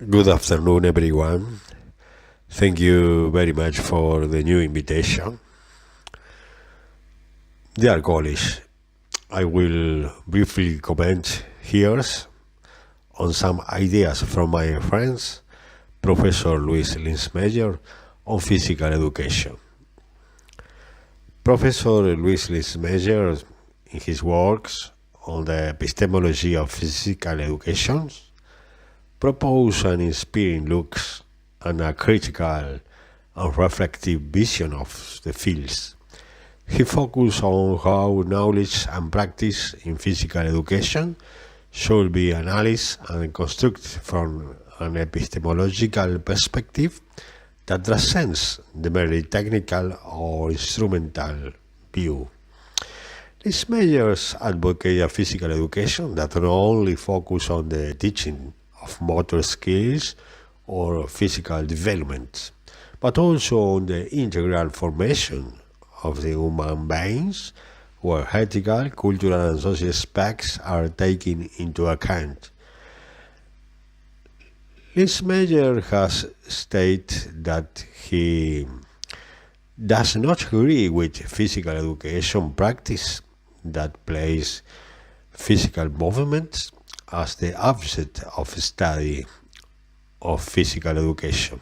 Good afternoon, everyone. Thank you very much for the new invitation. Dear colleagues, I will briefly comment here on some ideas from my friends, Professor Luis Linzmayer, on physical education. Professor Luis Linzmayer, in his works on the epistemology of physical education, propose an inspiring look and a critical and reflective vision of the fields. He focused on how knowledge and practice in physical education should be analyzed and constructed from an epistemological perspective that transcends the merely technical or instrumental view. These measures advocate a physical education that not only focus on the teaching of motor skills or physical development, but also on the integral formation of the human beings, where ethical, cultural, and social aspects are taken into account. Linzmayer has stated that he does not agree with physical education practice that places physical movements as the object of study of physical education.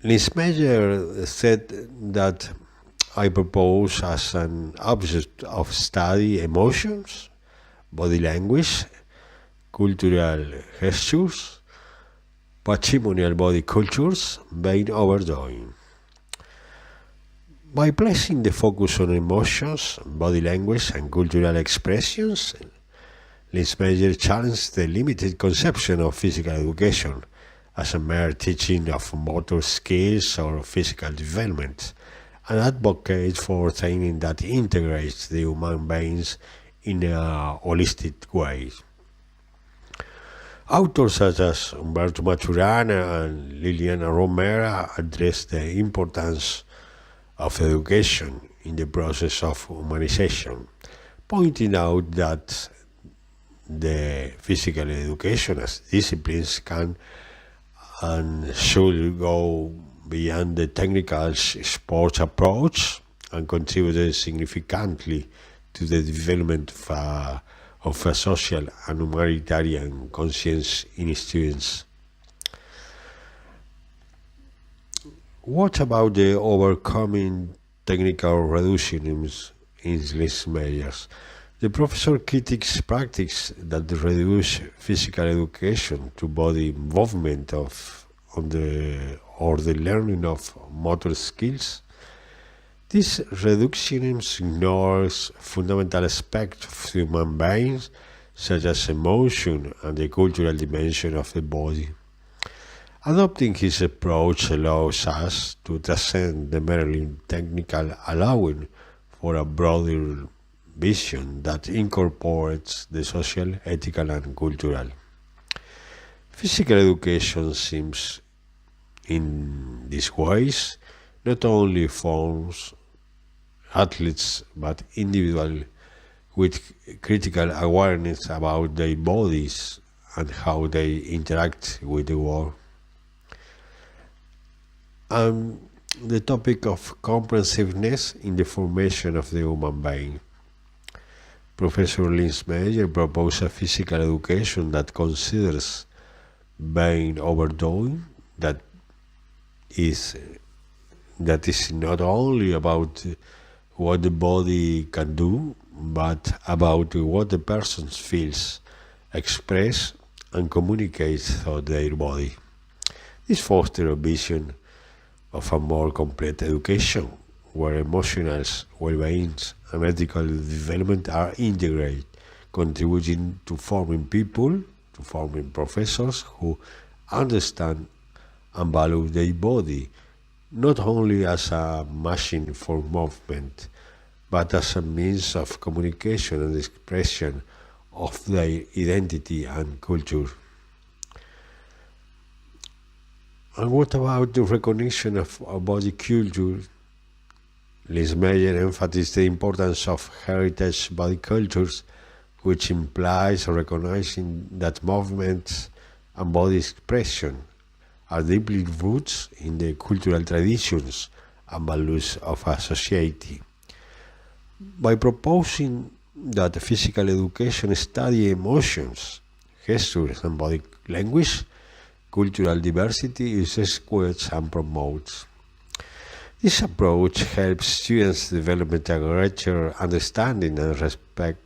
Linzmayer said that I propose as an object of study emotions, body language, cultural gestures, patrimonial body cultures being overdoing. By placing the focus on emotions, body language, and cultural expressions, Linzmayer challenged the limited conception of physical education as a mere teaching of motor skills or physical development, and advocates for training that integrates the human beings in a holistic way. Authors such as Umberto Maturana and Liliana Romera address the importance of education in the process of humanization, pointing out that the physical education as disciplines can and should go beyond the technical sports approach and contribute significantly to the development of a social and humanitarian conscience in students. What about the overcoming technical reductionism in Linzmayer? The professor critiques practices that reduce physical education to body movement or the learning of motor skills. This reductionism ignores fundamental aspects of human beings, such as emotion and the cultural dimension of the body. Adopting his approach allows us to transcend the merely technical, allowing for a broader vision that incorporates the social, ethical, and cultural. Physical education seems, in these ways, not only forms athletes but individuals with critical awareness about their bodies and how they interact with the world. And the topic of comprehensiveness in the formation of the human being. Professor Linzmayer proposed a physical education that considers being overdoing, that is not only about what the body can do, but about what the person feels, express, and communicates through their body. This fosters a vision of a more complete education, where emotional well-being and ethical development are integrated, contributing to forming people, to forming professors who understand and value their body, not only as a machine for movement, but as a means of communication and expression of their identity and culture. And what about the recognition of our body culture? Linzmayer emphasized the importance of heritage body cultures which implies recognizing that movements and body expression are deeply rooted in the cultural traditions and values of a society. By proposing that physical education study emotions, gestures, and body language, cultural diversity is squared and promotes. This approach helps students develop a greater understanding and respect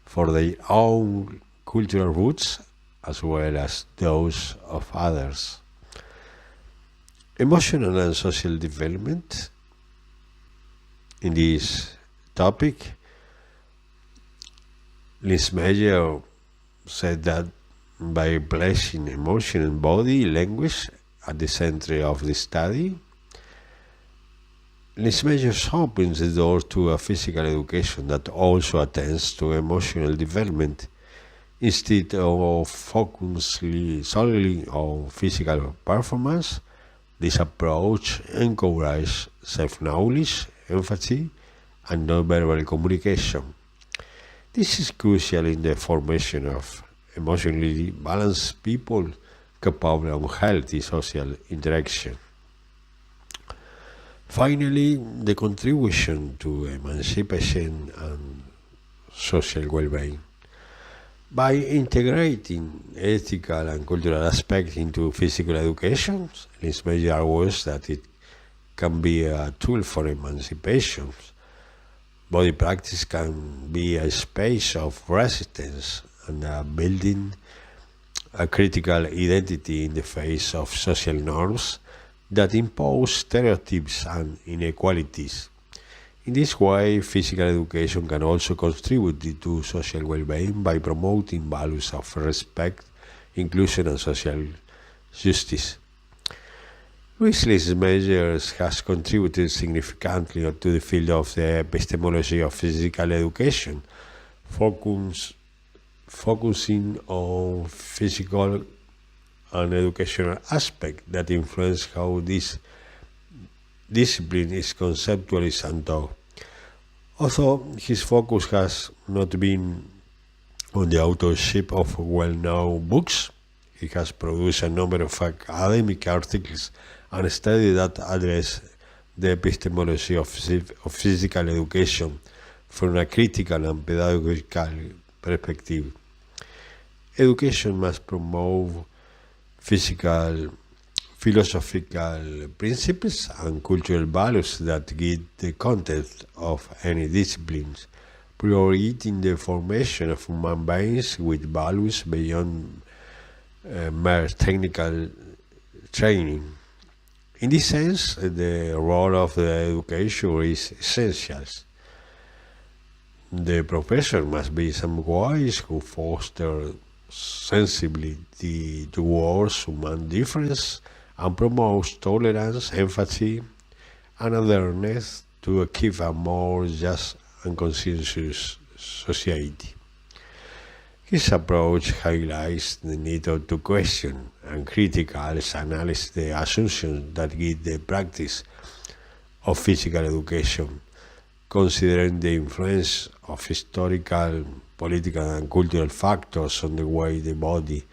for their own cultural roots as well as those of others. Emotional and social development. In this topic, Linzmayer said that by placing emotion and body language at the center of the study, Linzmayer opens the door to a physical education that also attends to emotional development. Instead of focusing solely on physical performance, this approach encourages self-knowledge, empathy, and non-verbal communication. This is crucial in the formation of emotionally balanced people capable of healthy social interaction. Finally, the contribution to emancipation and social well-being. By integrating ethical and cultural aspects into physical education, Linzmayer argues that it can be a tool for emancipation. Body practice can be a space of resistance and building a critical identity in the face of social norms that impose stereotypes and inequalities. In this way, physical education can also contribute to social well-being by promoting values of respect, inclusion, and social justice. Linzmayer has contributed significantly to the field of the epistemology of physical education, focusing on physical and educational aspects that influence how this discipline is conceptualized and taught. Although his focus has not been on the authorship of well-known books, he has produced a number of academic articles and studies that address the epistemology of physical education from a critical and pedagogical perspective. Education must promote philosophical principles and cultural values that guide the content of any disciplines, prioritizing the formation of human beings with values beyond mere technical training. In this sense, the role of the education is essential. The professor must be someone who fosters sensibility towards human difference and promotes tolerance, empathy, and awareness to achieve a more just and conscientious society. His approach highlights the need to question and critically analyze the assumptions that guide the practice of physical education, considering the influence of historical, political, and cultural factors on the way the body,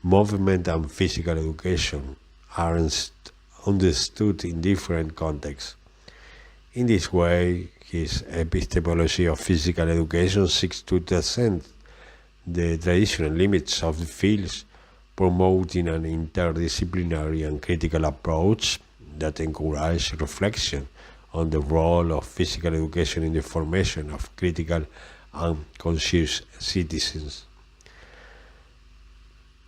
movement, and physical education are understood in different contexts. In this way, his epistemology of physical education seeks to transcend the traditional limits of the fields, promoting an interdisciplinary and critical approach that encourages reflection on the role of physical education in the formation of critical and conscious citizens.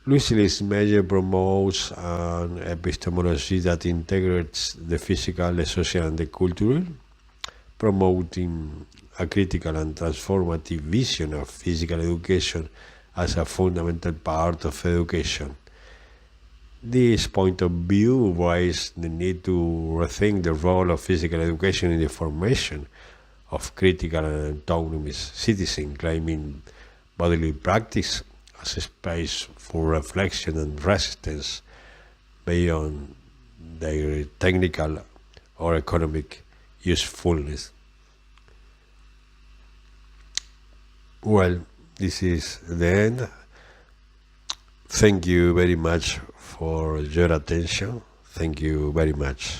Linzmayer promotes an epistemology that integrates the physical, the social, and the cultural, promoting a critical and transformative vision of physical education as a fundamental part of education. This point of view raises the need to rethink the role of physical education in the formation of critical and autonomous citizens, claiming bodily practice as a space for reflection and resistance beyond their technical or economic usefulness. Well, This is the end. Thank you very much for your attention. Thank you very much.